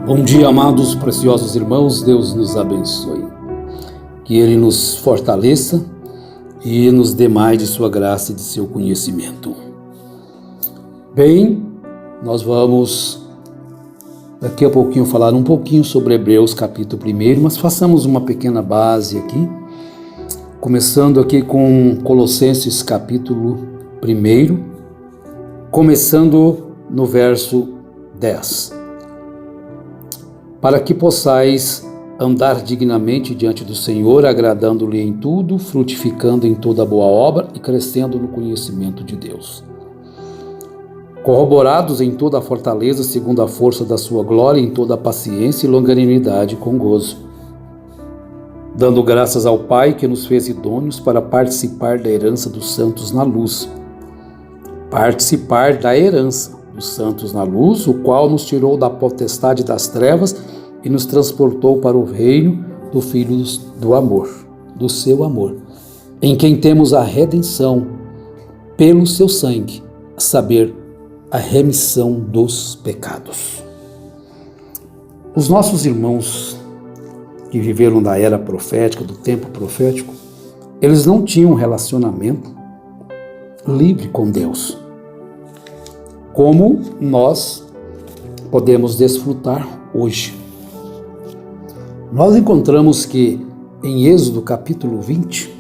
Bom dia, amados, preciosos irmãos, Deus nos abençoe. Que Ele nos fortaleça e nos dê mais de sua graça e de seu conhecimento. Bem, nós vamos daqui a pouquinho falar um pouquinho sobre Hebreus capítulo 1, mas façamos uma pequena base aqui, começando aqui com Colossenses capítulo 1, começando no verso 10. Para que possais andar dignamente diante do Senhor, agradando-lhe em tudo, frutificando em toda boa obra e crescendo no conhecimento de Deus. Corroborados em toda a fortaleza, segundo a força da sua glória, em toda a paciência e longanimidade com gozo. Dando graças ao Pai que nos fez idôneos para participar da herança dos santos na luz. Participar da herança dos santos na luz, o qual nos tirou da potestade das trevas e nos transportou para o reino do Filho do amor, do seu amor, em quem temos a redenção pelo seu sangue, a saber, a remissão dos pecados. Os nossos irmãos que viveram da era profética, do tempo profético, eles não tinham um relacionamento livre com Deus, como nós podemos desfrutar hoje. Nós encontramos que em Êxodo capítulo 20,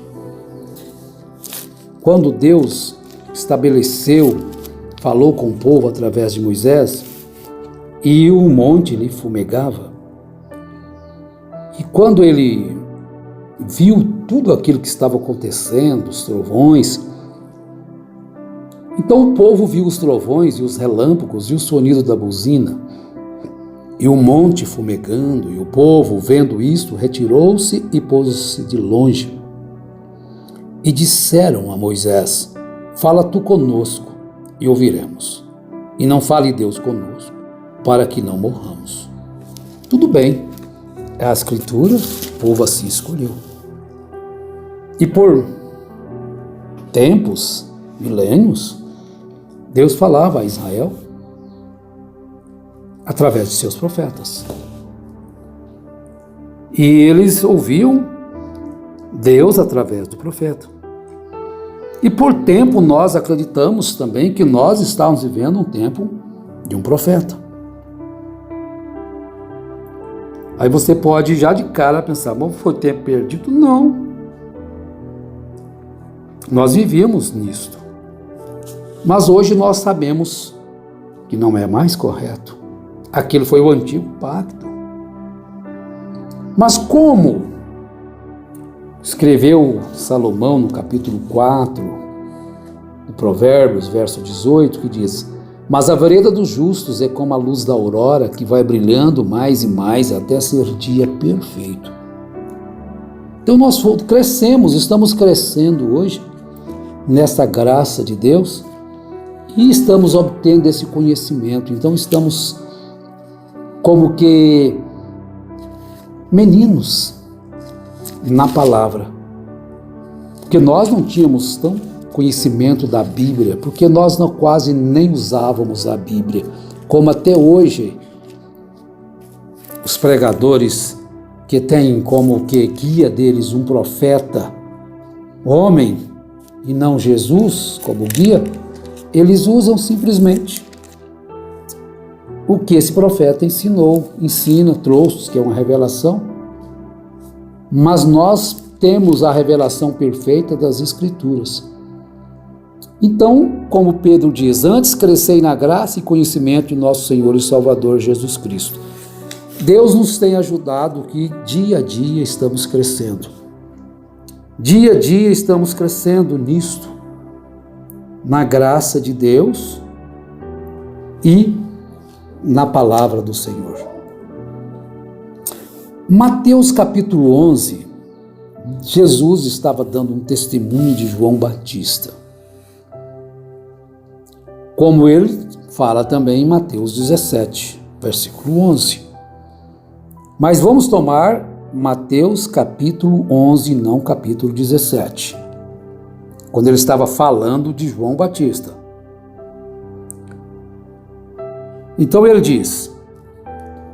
quando Deus falou com o povo através de Moisés, e o monte lhe fumegava, e quando ele viu tudo aquilo que estava acontecendo, os trovões, então o povo viu os trovões e os relâmpagos e o sonido da buzina, e o monte fumegando, e o povo, vendo isto, retirou-se e pôs-se de longe. E disseram a Moisés: fala tu conosco, e ouviremos. E não fale Deus conosco, para que não morramos. Tudo bem, é a Escritura, o povo assim escolheu. E por tempos, milênios, Deus falava a Israel através de seus profetas. E eles ouviam Deus através do profeta. E por tempo nós acreditamos também que nós estávamos vivendo um tempo de um profeta. Aí você pode já de cara pensar, bom, foi tempo perdido? Não. Nós vivíamos nisto. Mas hoje nós sabemos que não é mais correto. Aquele foi o antigo pacto. Mas como escreveu Salomão no capítulo 4, de Provérbios, verso 18, que diz: mas a vereda dos justos é como a luz da aurora, que vai brilhando mais e mais até ser dia perfeito. Então nós crescemos, estamos crescendo hoje nessa graça de Deus, e estamos obtendo esse conhecimento. Então estamos como que meninos na palavra, porque nós não tínhamos tão conhecimento da Bíblia, porque nós quase nem usávamos a Bíblia, como até hoje os pregadores que têm como que guia deles um profeta, homem, e não Jesus como guia, eles usam simplesmente o que esse profeta ensina, trouxe, que é uma revelação. Mas nós temos a revelação perfeita das Escrituras. Então, como Pedro diz, antes crescei na graça e conhecimento de nosso Senhor e Salvador Jesus Cristo. Deus nos tem ajudado que dia a dia estamos crescendo. Dia a dia estamos crescendo nisto, na graça de Deus e na palavra do Senhor. Mateus capítulo 11, Jesus estava dando um testemunho de João Batista, como ele fala também em Mateus 17, versículo 11. Mas vamos tomar Mateus capítulo 11, não capítulo 17, quando ele estava falando de João Batista. Então ele diz: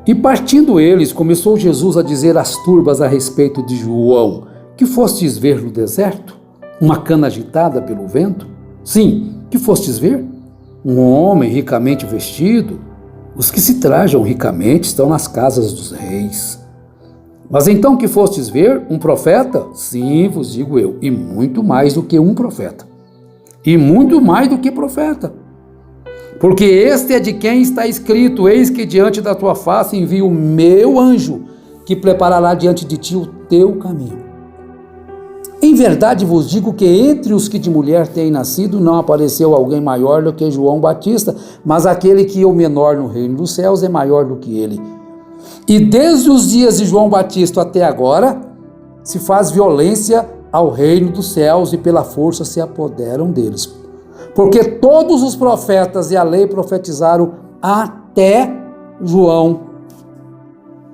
E partindo eles, começou Jesus a dizer às turbas a respeito de João: que fostes ver no deserto? Uma cana agitada pelo vento? Sim, que fostes ver? Um homem ricamente vestido? Os que se trajam ricamente estão nas casas dos reis. Mas então que fostes ver? Um profeta? Sim, vos digo eu, e muito mais do que um profeta. E muito mais do que profeta. Porque este é de quem está escrito: eis que diante da tua face envio o meu anjo, que preparará diante de ti o teu caminho. Em verdade vos digo que entre os que de mulher têm nascido não apareceu alguém maior do que João Batista, mas aquele que é o menor no reino dos céus é maior do que ele. E desde os dias de João Batista até agora, se faz violência ao reino dos céus e pela força se apoderam deles. Porque todos os profetas e a lei profetizaram até João.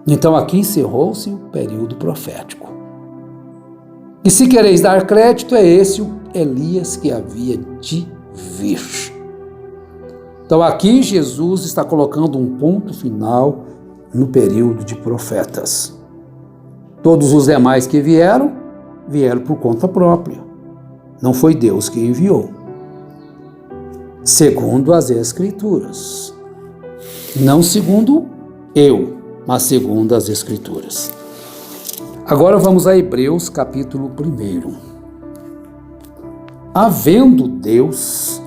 Então aqui encerrou-se o período profético. E se quereis dar crédito, é esse o Elias que havia de vir. Então aqui Jesus está colocando um ponto final no período de profetas. Todos os demais que vieram por conta própria. Não foi Deus que enviou. Segundo as Escrituras. Não segundo eu, mas segundo as Escrituras. Agora vamos a Hebreus capítulo 1. Havendo Deus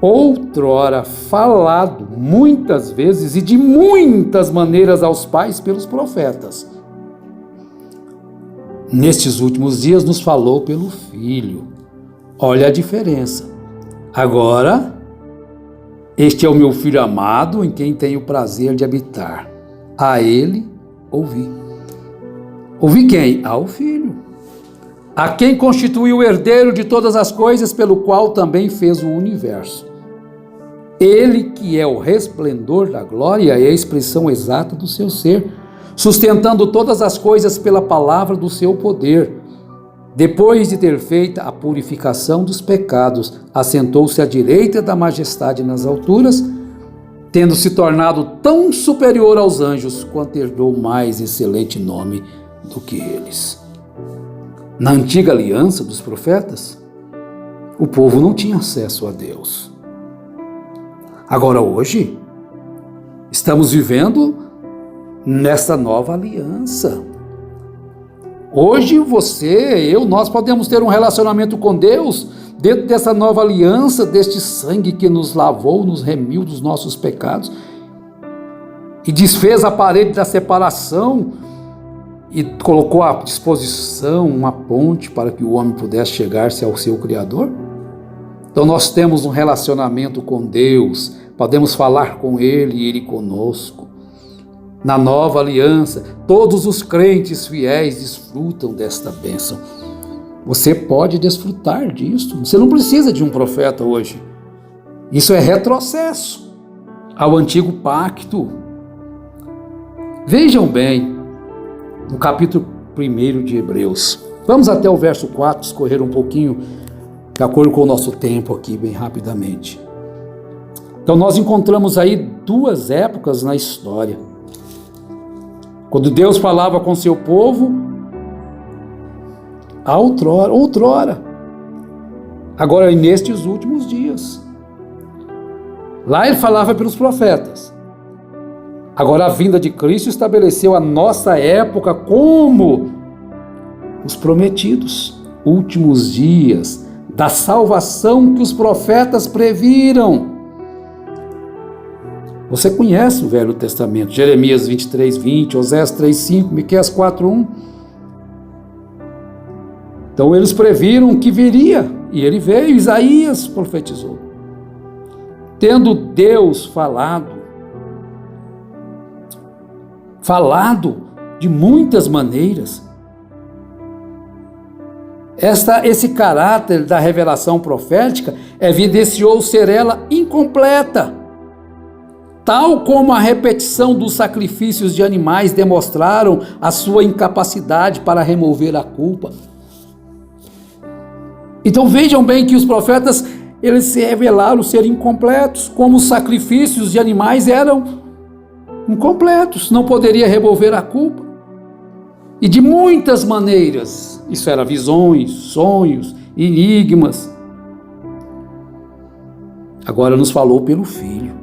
outrora falado muitas vezes e de muitas maneiras aos pais pelos profetas, nestes últimos dias nos falou pelo Filho. Olha a diferença. Agora, este é o meu Filho amado, em quem tenho o prazer de habitar. A ele ouvi. Ouvi quem? Ao Filho. A quem constituiu o herdeiro de todas as coisas, pelo qual também fez o universo. Ele que é o resplendor da glória e a expressão exata do seu ser, sustentando todas as coisas pela palavra do seu poder. Depois de ter feito a purificação dos pecados, assentou-se à direita da majestade nas alturas, tendo se tornado tão superior aos anjos, quanto herdou mais excelente nome do que eles. Na antiga aliança dos profetas, o povo não tinha acesso a Deus. Agora hoje, estamos vivendo nessa nova aliança. Hoje você, eu, nós podemos ter um relacionamento com Deus dentro dessa nova aliança, deste sangue que nos lavou, nos remiu dos nossos pecados e desfez a parede da separação e colocou à disposição uma ponte para que o homem pudesse chegar-se ao seu Criador. Então nós temos um relacionamento com Deus, podemos falar com Ele e Ele conosco. Na nova aliança, todos os crentes fiéis desfrutam desta bênção. Você pode desfrutar disso. Você não precisa de um profeta hoje. Isso é retrocesso ao antigo pacto. Vejam bem, no capítulo 1 de Hebreus. Vamos até o verso 4, escorrer um pouquinho, de acordo com o nosso tempo aqui, bem rapidamente. Então nós encontramos aí duas épocas na história. Quando Deus falava com seu povo, outrora. Agora, nestes últimos dias. Lá ele falava pelos profetas. Agora a vinda de Cristo estabeleceu a nossa época como os prometidos últimos dias da salvação que os profetas previram. Você conhece o Velho Testamento, Jeremias 23:20, Osés 3:5, Miqueias 4:1. Então eles previram que viria, e ele veio, Isaías profetizou. Tendo Deus falado de muitas maneiras, esse caráter da revelação profética evidenciou ser ela incompleta, tal como a repetição dos sacrifícios de animais demonstraram a sua incapacidade para remover a culpa. Então vejam bem que os profetas, eles se revelaram ser incompletos, como os sacrifícios de animais eram incompletos, não poderia remover a culpa. E de muitas maneiras, isso era visões, sonhos, enigmas. Agora nos falou pelo Filho.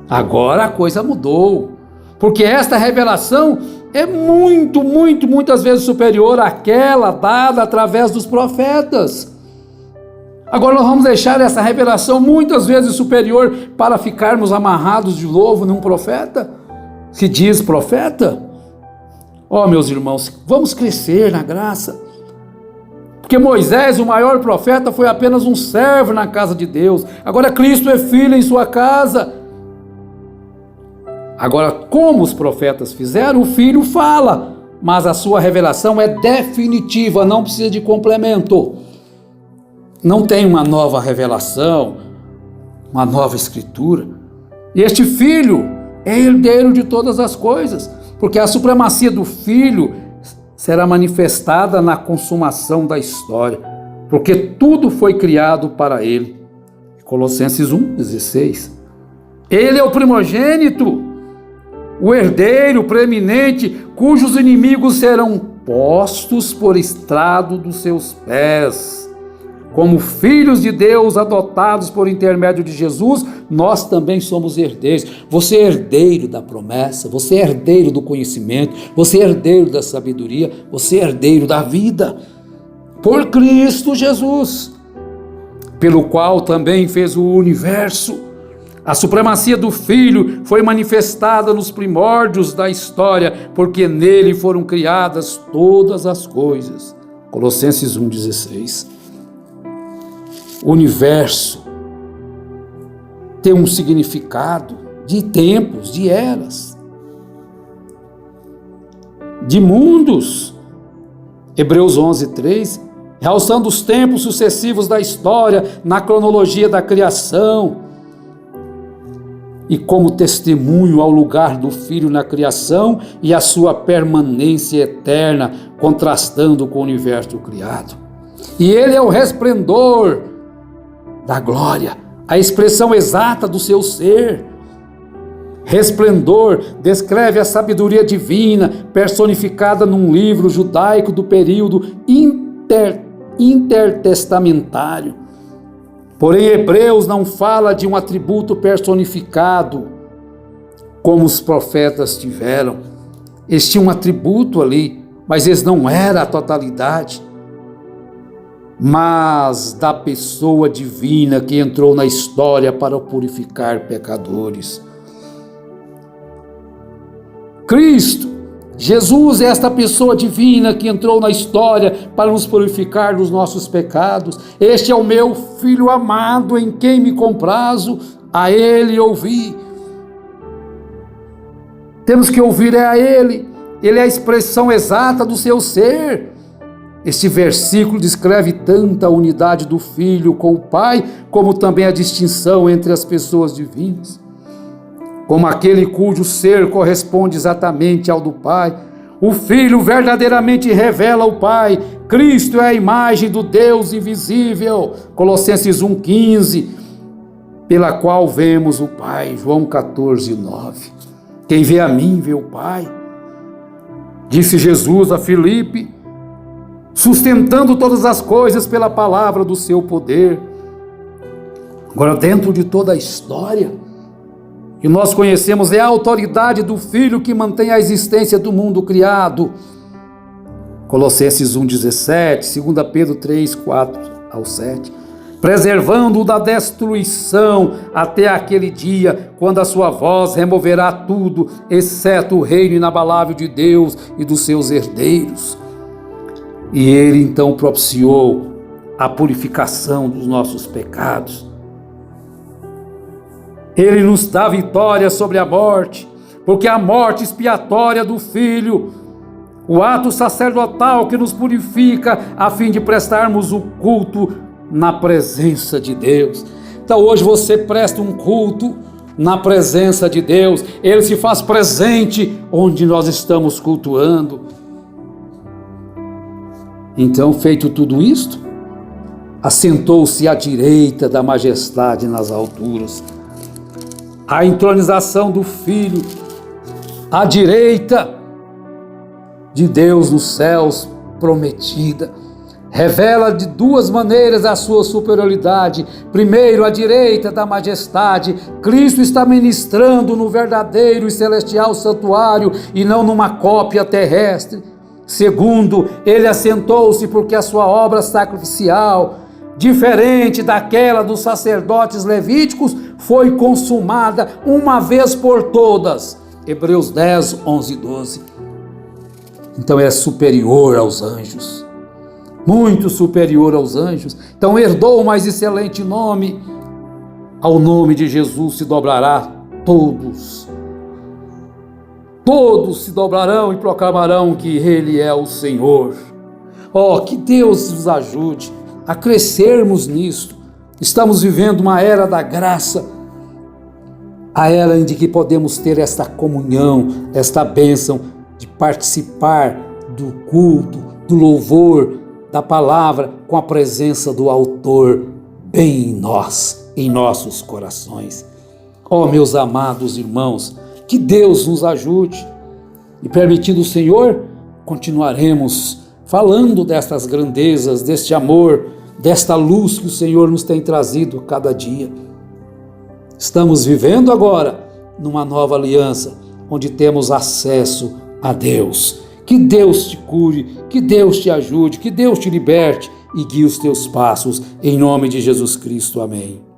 Agora a coisa mudou, porque esta revelação é muitas vezes superior àquela dada através dos profetas. Agora nós vamos deixar essa revelação muitas vezes superior para ficarmos amarrados de novo num profeta que diz profeta? Ó, meus irmãos, vamos crescer na graça. Porque Moisés, o maior profeta, foi apenas um servo na casa de Deus. Agora Cristo é filho em sua casa. Agora, como os profetas fizeram, o Filho fala, mas a sua revelação é definitiva, não precisa de complemento. Não tem uma nova revelação, uma nova escritura. E este Filho é herdeiro de todas as coisas, porque a supremacia do Filho será manifestada na consumação da história, porque tudo foi criado para ele. Colossenses 1:16. Ele é o primogênito, o herdeiro preeminente, cujos inimigos serão postos por estrado dos seus pés. Como filhos de Deus adotados por intermédio de Jesus, nós também somos herdeiros. Você é herdeiro da promessa, você é herdeiro do conhecimento, você é herdeiro da sabedoria, você é herdeiro da vida. Por Cristo Jesus, pelo qual também fez o universo. A supremacia do Filho foi manifestada nos primórdios da história, porque nele foram criadas todas as coisas. Colossenses 1:16. O universo tem um significado de tempos, de eras, de mundos. Hebreus 11:3, realçando os tempos sucessivos da história na cronologia da criação e como testemunho ao lugar do Filho na criação e a sua permanência eterna, contrastando com o universo criado. E ele é o resplendor da glória, a expressão exata do seu ser. Resplendor descreve a sabedoria divina personificada num livro judaico do período intertestamentário. Porém, Hebreus não fala de um atributo personificado como os profetas tiveram. Eles tinham um atributo ali, mas eles não eram a totalidade, mas da pessoa divina que entrou na história para purificar pecadores. Cristo, Jesus é esta pessoa divina que entrou na história para nos purificar dos nossos pecados. Este é o meu Filho amado, em quem me comprazo, a Ele ouvi. Temos que ouvir a Ele. Ele é a expressão exata do seu ser. Este versículo descreve tanto a unidade do Filho com o Pai, como também a distinção entre as pessoas divinas. Como aquele cujo ser corresponde exatamente ao do Pai, o Filho verdadeiramente revela o Pai. Cristo é a imagem do Deus invisível, Colossenses 1:15, pela qual vemos o Pai, João 14:9. Quem vê a mim, vê o Pai. Disse Jesus a Filipe, sustentando todas as coisas pela palavra do seu poder. Agora, dentro de toda a história que nós conhecemos, é a autoridade do Filho que mantém a existência do mundo criado. Colossenses 1:17, 2 Pedro 3:4-7. Preservando-o da destruição até aquele dia, quando a sua voz removerá tudo, exceto o reino inabalável de Deus e dos seus herdeiros. E ele então propiciou a purificação dos nossos pecados. Ele nos dá vitória sobre a morte, porque a morte expiatória do Filho, o ato sacerdotal que nos purifica a fim de prestarmos o culto na presença de Deus. Então hoje você presta um culto na presença de Deus, Ele se faz presente onde nós estamos cultuando. Então, feito tudo isto, assentou-se à direita da majestade nas alturas. A entronização do Filho à direita de Deus nos céus prometida. Revela de duas maneiras a sua superioridade. Primeiro, à direita da majestade, Cristo está ministrando no verdadeiro e celestial santuário e não numa cópia terrestre. Segundo, ele assentou-se porque a sua obra sacrificial, diferente daquela dos sacerdotes levíticos, foi consumada uma vez por todas. Hebreus 10, 11 e 12. Então é superior aos anjos, muito superior aos anjos. Então herdou o mais excelente nome. Ao nome de Jesus se dobrará todos se dobrarão e proclamarão que Ele é o Senhor. Oh, que Deus nos ajude a crescermos nisto. Estamos vivendo uma era da graça, a era em que podemos ter esta comunhão, esta bênção de participar do culto, do louvor, da palavra, com a presença do Autor bem em nós, em nossos corações. Oh, meus amados irmãos, que Deus nos ajude e, permitindo o Senhor, continuaremos falando destas grandezas, deste amor, desta luz que o Senhor nos tem trazido cada dia. Estamos vivendo agora numa nova aliança, onde temos acesso a Deus. Que Deus te cure, que Deus te ajude, que Deus te liberte e guie os teus passos, em nome de Jesus Cristo. Amém.